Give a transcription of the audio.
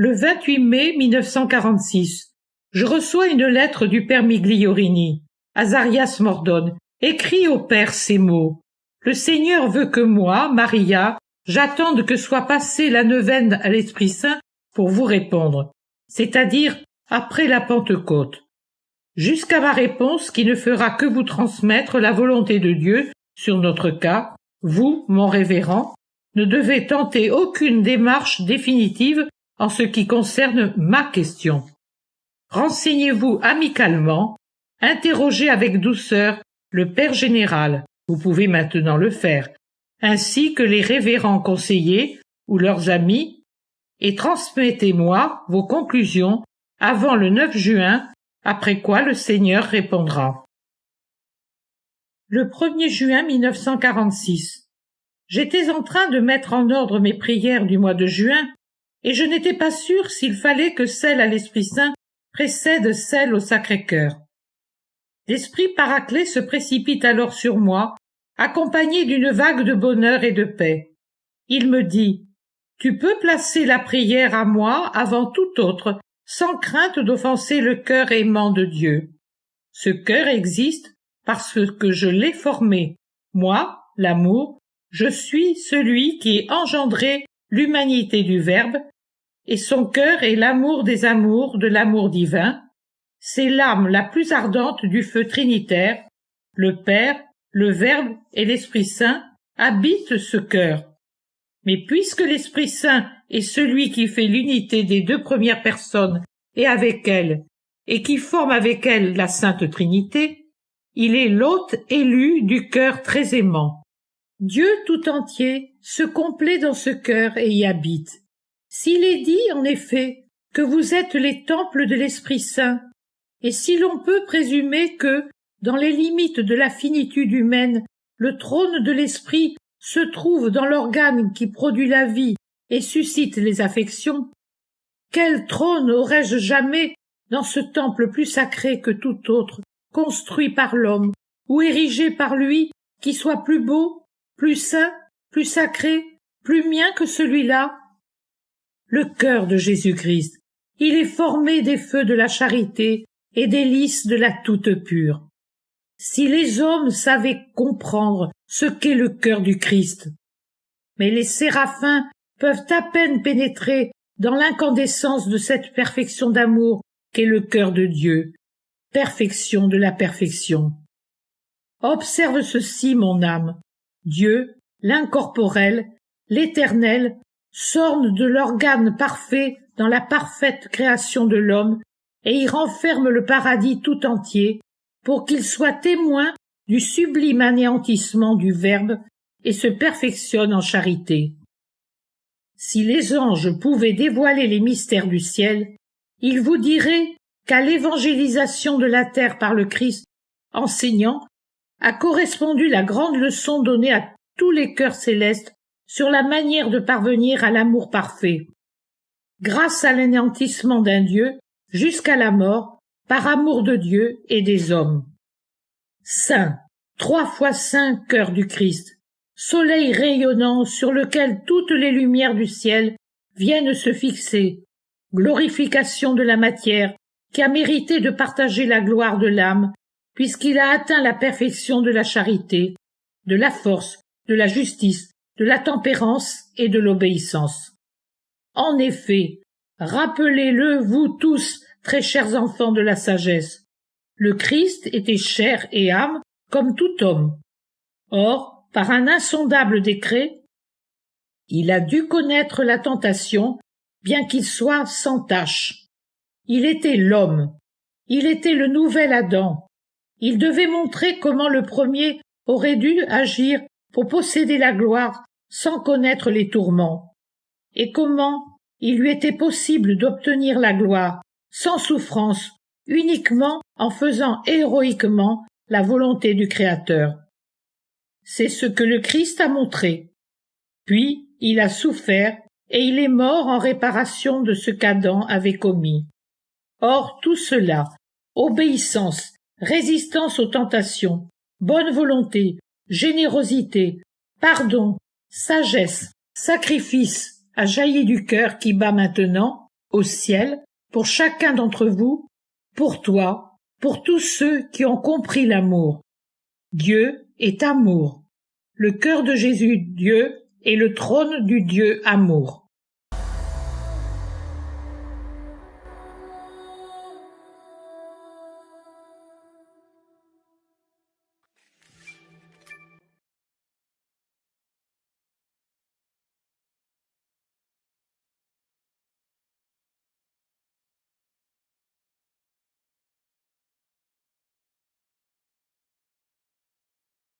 Le 28 mai 1946, je reçois une lettre du père Migliorini, Azarias Mordone, écrit au père ces mots. Le Seigneur veut que moi, Maria, j'attende que soit passée la neuvaine à l'Esprit Saint pour vous répondre, c'est-à-dire après la Pentecôte. Jusqu'à ma réponse qui ne fera que vous transmettre la volonté de Dieu sur notre cas, vous, mon révérend, ne devez tenter aucune démarche définitive en ce qui concerne ma question. Renseignez-vous amicalement, interrogez avec douceur le Père général, vous pouvez maintenant le faire, ainsi que les révérends conseillers ou leurs amis, et transmettez-moi vos conclusions avant le 9 juin, après quoi le Seigneur répondra. Le 1er juin 1946. J'étais en train de mettre en ordre mes prières du mois de juin, et je n'étais pas sûr s'il fallait que celle à l'Esprit Saint précède celle au Sacré-Cœur. L'Esprit Paraclet se précipite alors sur moi, accompagné d'une vague de bonheur et de paix. Il me dit « Tu peux placer la prière à moi avant tout autre, sans crainte d'offenser le cœur aimant de Dieu. Ce cœur existe parce que je l'ai formé. Moi, l'amour, je suis celui qui ai engendré l'humanité du Verbe, et son cœur est l'amour des amours de l'amour divin. C'est l'âme la plus ardente du feu trinitaire. Le Père, le Verbe et l'Esprit Saint habitent ce cœur. Mais puisque l'Esprit Saint est celui qui fait l'unité des deux premières personnes et avec elle, et qui forme avec elle la Sainte Trinité, il est l'hôte élu du cœur très aimant. Dieu tout entier se complaît dans ce cœur et y habite. S'il est dit, en effet, que vous êtes les temples de l'Esprit Saint, et si l'on peut présumer que, dans les limites de la finitude humaine, le trône de l'Esprit se trouve dans l'organe qui produit la vie et suscite les affections, quel trône aurais-je jamais dans ce temple plus sacré que tout autre, construit par l'homme, ou érigé par lui, qui soit plus beau, plus saint, plus sacré, plus mien que celui-là? Le cœur de Jésus-Christ, il est formé des feux de la charité et des lys de la toute pure. Si les hommes savaient comprendre ce qu'est le cœur du Christ, mais les séraphins peuvent à peine pénétrer dans l'incandescence de cette perfection d'amour qu'est le cœur de Dieu, perfection de la perfection. Observe ceci, mon âme. Dieu, l'incorporel, l'éternel, s'orne de l'organe parfait dans la parfaite création de l'homme et y renferme le paradis tout entier pour qu'il soit témoin du sublime anéantissement du Verbe et se perfectionne en charité. Si les anges pouvaient dévoiler les mystères du ciel, ils vous diraient qu'à l'évangélisation de la terre par le Christ, enseignant, a correspondu la grande leçon donnée à tous les cœurs célestes sur la manière de parvenir à l'amour parfait. Grâce à l'anéantissement d'un Dieu jusqu'à la mort, par amour de Dieu et des hommes. Saint, 3 fois saint cœur du Christ, soleil rayonnant sur lequel toutes les lumières du ciel viennent se fixer, glorification de la matière qui a mérité de partager la gloire de l'âme, puisqu'il a atteint la perfection de la charité, de la force, de la justice, de la tempérance et de l'obéissance. En effet, rappelez-le, vous tous, très chers enfants de la sagesse, le Christ était chair et âme comme tout homme. Or, par un insondable décret, il a dû connaître la tentation, bien qu'il soit sans tache. Il était l'homme, il était le nouvel Adam. Il devait montrer comment le premier aurait dû agir pour posséder la gloire sans connaître les tourments, et comment il lui était possible d'obtenir la gloire sans souffrance, uniquement en faisant héroïquement la volonté du Créateur. C'est ce que le Christ a montré. Puis il a souffert et il est mort en réparation de ce qu'Adam avait commis. Or tout cela, obéissance, résistance aux tentations, bonne volonté, générosité, pardon, sagesse, sacrifice, a jailli du cœur qui bat maintenant, au ciel, pour chacun d'entre vous, pour toi, pour tous ceux qui ont compris l'amour. Dieu est amour. Le cœur de Jésus, Dieu, est le trône du Dieu amour.